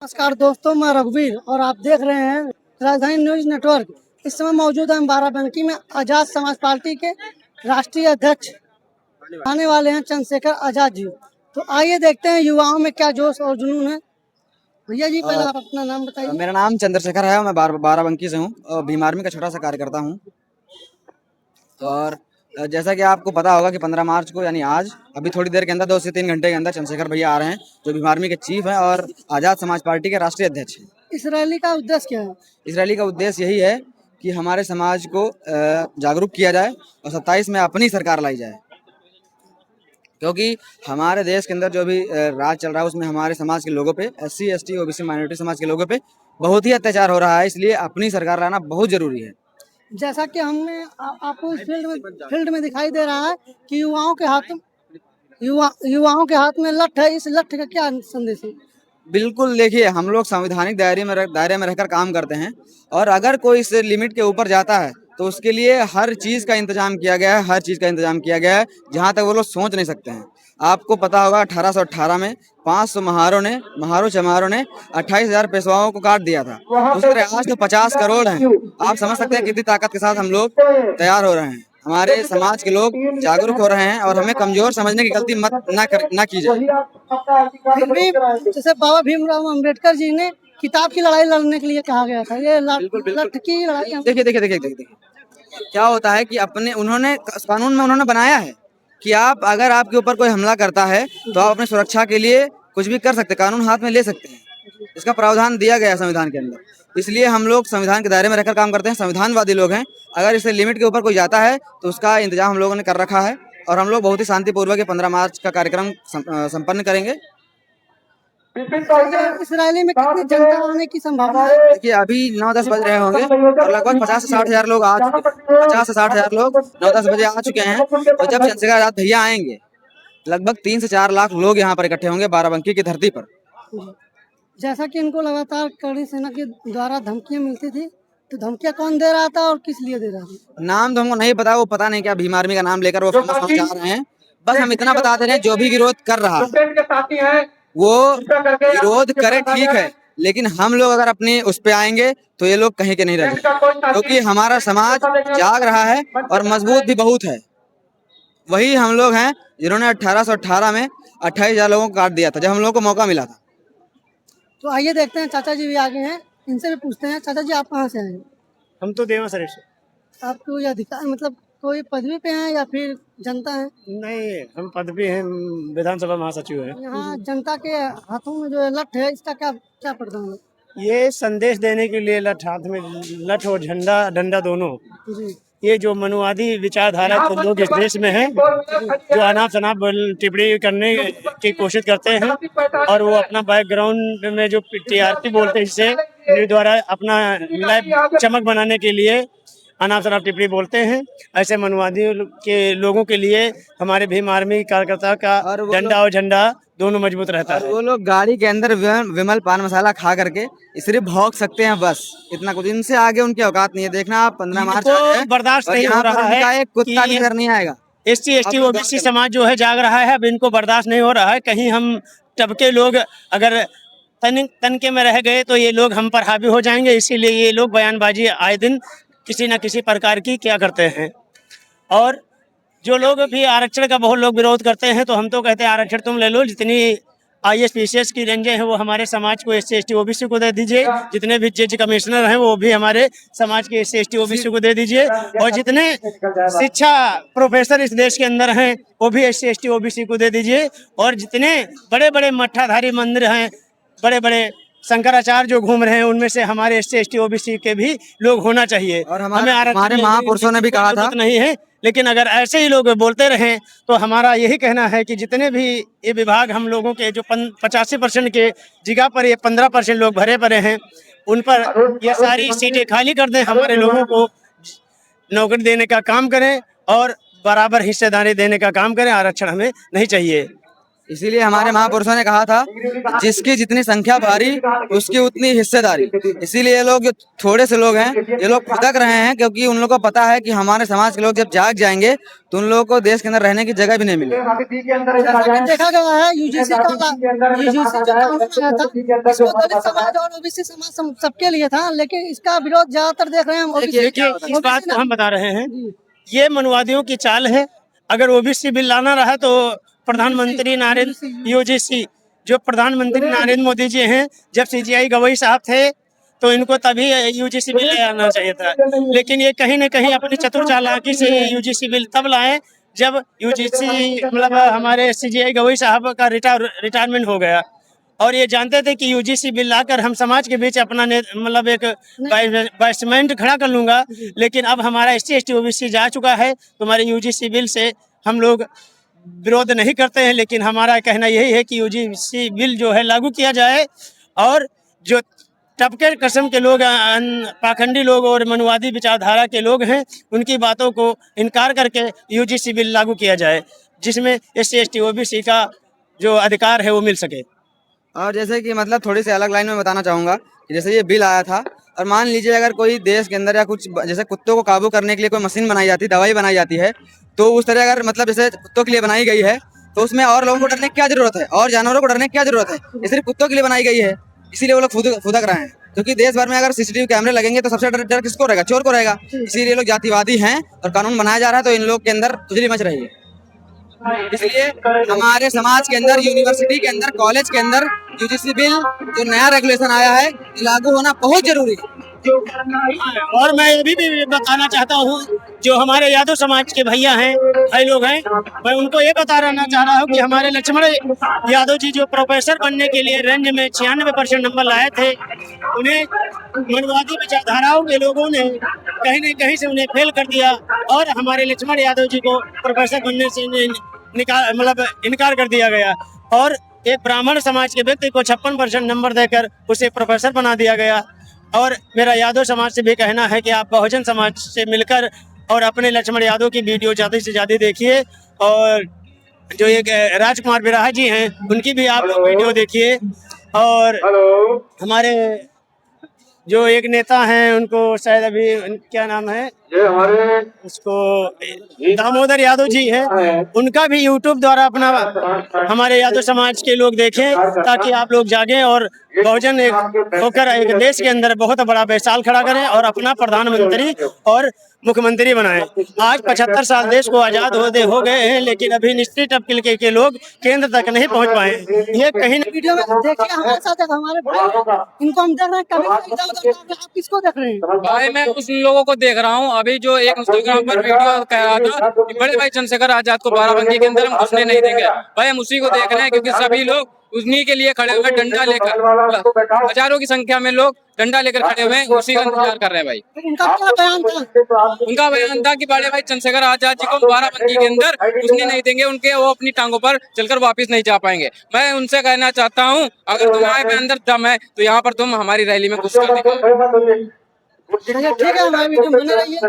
नमस्कार दोस्तों, मैं रघुवीर और आप देख रहे हैं राजधानी न्यूज नेटवर्क। इस समय मौजूद हैं बाराबंकी में आजाद समाज पार्टी के राष्ट्रीय अध्यक्ष आने वाले हैं चंद्रशेखर आजाद जी। तो आइए देखते हैं युवाओं में क्या जोश और जुनून है। भैया जी, पहले आप अपना नाम बताइए। मेरा नाम चंद्रशेखर है। मैं बाराबंकी से हूँ और भीम आर्मी का छोटा सा कार्यकर्ता हूँ। और जैसा कि आपको पता होगा कि 15 मार्च को यानी आज अभी थोड़ी देर के अंदर 2 से 3 घंटे के अंदर चंद्रशेखर भैया आ रहे हैं, जो भीम आर्मी के चीफ हैं और आज़ाद समाज पार्टी के राष्ट्रीय अध्यक्ष हैं। इस रैली का उद्देश्य क्या है? इस रैली का उद्देश्य यही है कि हमारे समाज को जागरूक किया जाए और 27 में अपनी सरकार लाई जाए, क्योंकि हमारे देश के अंदर जो भी राज चल रहा है उसमें हमारे समाज के लोगों पे, SC ST OBC माइनॉरिटी समाज के लोगों पे बहुत ही अत्याचार हो रहा है। इसलिए अपनी सरकार लाना बहुत जरूरी है। जैसा कि हमने आपको इस फील्ड में दिखाई दे रहा है कि युवाओं के हाथ में लठ है। इस लठ का क्या संदेश है? बिल्कुल, देखिए, हम लोग संवैधानिक दायरे में रहकर काम करते हैं और अगर कोई इस लिमिट के ऊपर जाता है तो उसके लिए हर चीज़ का इंतजाम किया गया है। हर चीज़ का इंतजाम किया गया है जहाँ तक वो लोग सोच नहीं सकते हैं। आपको पता होगा 1818 में 500 महारों चमारों ने 28,000 पेशवाओं को काट दिया था। उस तरह आज तो 50 करोड़ हैं। आप समझ सकते हैं कितनी ताकत के साथ हम लोग तैयार हो रहे हैं। हमारे समाज के लोग जागरूक हो रहे हैं और हमें कमजोर समझने की गलती ना की जाए। फिर भी जैसे बाबा भीमराव अम्बेडकर जी ने किताब की लड़ाई लड़ने के लिए कहा गया था, ये लठ की लड़ाई। देखिए, क्या होता है कि उन्होंने कानून में उन्होंने बनाया है कि अगर आपके ऊपर कोई हमला करता है तो आप अपनी सुरक्षा के लिए कुछ भी कर सकते हैं, कानून हाथ में ले सकते हैं। इसका प्रावधान दिया गया है संविधान के अंदर। इसलिए हम लोग संविधान के दायरे में रहकर काम करते हैं, संविधानवादी लोग हैं। अगर इस लिमिट के ऊपर कोई जाता है तो उसका इंतजाम हम लोगों ने कर रखा है और हम लोग बहुत ही शांतिपूर्वक 15 मार्च का कार्यक्रम संपन्न करेंगे। इस रैली में कितनी जनता आने की संभावना है? देखिए, अभी 9-10 बज रहे होंगे और लगभग 50 से 60 हजार लोग 50 से 60 हजार लोग 9-10 बजे आ चुके हैं। तो जब चंद्रशेखर आजाद भैया आएंगे लगभग 3 से 4 लाख लोग यहाँ पर इकट्ठे होंगे बाराबंकी की धरती पर। जैसा कि इनको लगातार कड़ी सेना के द्वारा धमकियां मिलती थी, तो धमकियां कौन दे रहा था और किस लिए दे रहा था? नाम तो हमको नहीं पता, वो पता नहीं क्या भीम आर्मी का नाम लेकर वो फेमस होना चाह रहे हैं। बस हम इतना बता दे रहे हैं, जो भी विरोध कर रहा है वो विरोध करे, ठीक है, लेकिन हम लोग अगर अपने उस पे आएंगे तो ये लोग कहीं के नहीं रह जाएंगे, क्योंकि हमारा समाज जाग रहा है और मजबूत भी बहुत है। वही हम लोग हैं जिन्होंने 1818 में 28,000 लोगों को काट दिया था जब हम लोगों को मौका मिला था। तो आइए देखते हैं, चाचा जी भी आगे हैं, इनसे भी पूछते हैं। चाचा जी, आप कहाँ से आए? हम तो देवा सर से। आपको ये अधिकार, मतलब कोई पदवी पे हैं या फिर जनता है? नहीं, हम पद पे हैं, विधानसभा महासचिव हैं। यहाँ जनता के हाथों में जो लठ है, इसका क्या क्या प्रदान है? ये संदेश देने के लिए लठ हाथ में, लठ और झंडा डंडा दोनों। जी। ये जो मनुवादी विचारधारा के लोग इस देश में हैं, जो अनाप शनाप टिप्पणी करने की कोशिश करते हैं और वो अपना बैकग्राउंड में जो TRP बोलते हैं, इससे न्यूज़ द्वारा अपना लाइव चमक बनाने के लिए अनाप शनाप टिप्पणी बोलते हैं। ऐसे मनुवादी के लोगों के लिए हमारे भीम आर्मी कार्यकर्ता का डंडा और झंडा दोनों मजबूत रहता है। वो लोग गाड़ी के अंदर विमल पान मसाला खा करके सिर्फ भौंक सकते हैं, बस इतना कुछ। इनसे आगे उनकी औकात नहीं है। देखना आप 15 मार्च बर्दाश्त नहीं हो रहा है, एक कुत्ता भी नहीं आएगा। SC ST OBC समाज जो है जाग रहा है, अब इनको बर्दाश्त नहीं हो रहा है। कहीं हम टबके लोग अगर तनके में रह गए तो ये लोग हम पर हावी हो जाएंगे। इसीलिए ये लोग बयानबाजी आए दिन किसी न किसी प्रकार की क्या करते हैं। और जो लोग भी आरक्षण का बहुत लोग विरोध करते हैं, तो हम तो कहते हैं आरक्षण तुम ले लो। जितनी IAS PCS की रेंजें हैं वो हमारे समाज को SC ST OBC को दे दीजिए। जितने भी जज कमिश्नर हैं वो भी हमारे समाज के SC ST OBC को दे दीजिए। और जितने शिक्षा प्रोफेसर इस देश के अंदर हैं वो भी SC ST OBC को दे दीजिए। और जितने बड़े बड़े मठाधारी मंदिर हैं, बड़े बड़े शंकराचार्य जो घूम रहे हैं, उनमें से हमारे SC ST OBC के भी लोग होना चाहिए। और हमारे महापुरुषों ने भी कहा था नहीं है, लेकिन अगर ऐसे ही लोग बोलते रहें तो हमारा यही कहना है कि जितने भी ये विभाग हम लोगों के जो 85% के जगह पर ये 15% लोग भरे पड़े हैं, उन पर ये सारी सीटें खाली कर दें। हमारे लोगों को नौकरी देने का काम करें और बराबर हिस्सेदारी देने का काम करें। आरक्षण हमें नहीं चाहिए। इसीलिए हमारे महापुरुषों ने कहा था, जिसकी जितनी संख्या भारी उसकी उतनी हिस्सेदारी। इसीलिए ये लोग जो थोड़े से लोग हैं, ये लोग फुदक रहे हैं, क्योंकि उन लोगों को पता है कि हमारे समाज के लोग जब जाग जाएंगे तो उन लोगों को देश के अंदर रहने की जगह भी नहीं मिलेगी। देखा गया है यूजीसी जो कानून आया था, इसको दलित समाज और ओबीसी समाज सबके लिए था, लेकिन इसका विरोध ज्यादातर देख रहे हैं हम देखिए, इस बात को हम बता रहे हैं, ये मनवादियों की चाल है। अगर ओबीसी बिल लाना रहा तो प्रधानमंत्री नरेंद्र यूजीसी जो प्रधानमंत्री नरेंद्र मोदी जी हैं, जब सीजीआई गवई साहब थे तो इनको तभी यूजीसी बिल ले आना चाहिए था। लेकिन ये कहीं न कहीं अपनी चतुर चालाकी से यूजीसी बिल तब लाए जब यूजीसी मतलब हमारे सीजीआई गवई साहब का रिटायरमेंट हो गया, और ये जानते थे कि यूजीसी बिल लाकर हम समाज के बीच अपना मतलब एक बाइसमेंट खड़ा कर लूंगा। लेकिन अब हमारा एससी एसटी ओबीसी जा चुका है, तो हमारे यूजीसी बिल से हम लोग विरोध नहीं करते हैं, लेकिन हमारा कहना यही है कि यूजीसी बिल जो है लागू किया जाए, और जो टपके किस्म के लोग, पाखंडी लोग और मनुवादी विचारधारा के लोग हैं, उनकी बातों को इनकार करके यूजीसी बिल लागू किया जाए, जिसमें एससी एसटी ओबीसी का जो अधिकार है वो मिल सके। और जैसे कि मतलब थोड़ी सी अलग लाइन में बताना चाहूँगा कि जैसे ये बिल आया था, और मान लीजिए अगर कोई देश के अंदर या कुछ जैसे कुत्तों को काबू करने के लिए कोई मशीन बनाई जाती है, दवाई बनाई जाती है, तो उस तरह अगर मतलब जैसे कुत्तों के लिए बनाई गई है, तो उसमें और लोगों को डरने की क्या जरूरत है, और जानवरों को डरने की क्या जरूरत है? ये सिर्फ कुत्तों के लिए बनाई गई है, इसीलिए वो लोग फुदक रहे हैं। क्योंकि देश भर में अगर सीसीटीवी कैमरे लगेंगे तो सबसे डर किसको रहेगा? चोर को रहेगा। इसीलिए लोग जातिवादी हैं और कानून बनाया जा रहा है, तो इन लोग के अंदर खुजली मच रही है। इसलिए हमारे समाज के अंदर, यूनिवर्सिटी के अंदर, कॉलेज के अंदर यूजीसी बिल जो नया रेगुलेशन आया है, लागू होना बहुत जरूरी है। और मैं ये भी बताना चाहता हूँ, जो हमारे यादव समाज के भैया हैं, भाई लोग हैं, मैं उनको ये बताना चाह रहा हूँ कि हमारे लक्ष्मण यादव जी जो प्रोफेसर बनने के लिए रेंज में 96% नंबर लाए थे, उन्हें मनवादी विचारधाराओं के लोगों ने कहीं न कहीं से उन्हें फेल कर दिया, और हमारे लक्ष्मण यादव जी को प्रोफेसर बनने से इनकार कर दिया गया, और एक ब्राह्मण समाज के व्यक्ति को 56% नंबर देकर उसे प्रोफेसर बना दिया गया। और मेरा यादव समाज से भी कहना है कि आप बहुजन समाज से मिलकर और अपने लक्ष्मण यादव की वीडियो ज़्यादा से ज़्यादा देखिए, और जो एक राजकुमार बिराहा जी हैं उनकी भी आप लोग वीडियो देखिए, और हमारे जो एक नेता हैं उनको शायद अभी क्या नाम है, उसको दामोदर यादव जी हैं, उनका भी यूट्यूब द्वारा अपना हमारे यादव समाज के लोग देखें, ताकि आप लोग जागें और बहुजन होकर एक देश के अंदर बहुत बड़ा मिसाल खड़ा करें और अपना प्रधानमंत्री और मुख्यमंत्री बनाएं। आज 75 साल देश को आजाद हो गए हैं, लेकिन अभी निश्चित तबके के लोग केंद्र तक नहीं पहुंच पाए। ये कहीं वीडियो में देखिए, हमारे साथ हमारे भाई, इनको हम देख रहे हैं, कभी इधर-उधर आप किसको देख रहे हैं? भाई मैं उन लोगों को देख रहा हूँ। अभी जो एक इंस्टाग्राम पर वीडियो कह रहा था कि बड़े भाई चंद्रशेखर आजाद को बाराबंकी के अंदर हम घुसने नहीं देंगे, भाई हम उसी को देख रहे हैं, क्योंकि सभी लोग उन्हीं के लिए खड़े हुए, डंडा लेकर, हजारों की संख्या में लोग डंडा लेकर खड़े हुए हैं, उसी का इंतजार कर रहे हैं। भाई उनका क्या बयान था? उनका बयान था कि बड़े भाई चंद्रशेखर आजाद जी को बाराबंकी के अंदर घुसने नहीं देंगे, उनके वो अपनी टांगों पर चलकर वापस नहीं जा पाएंगे। मैं उनसे कहना चाहता हूँ, अगर तुम्हारे अंदर दम है तो यहाँ पर तुम हमारी रैली में घुस कर दिखाओ। ठीक है, हमारी वीडियो बना रही है।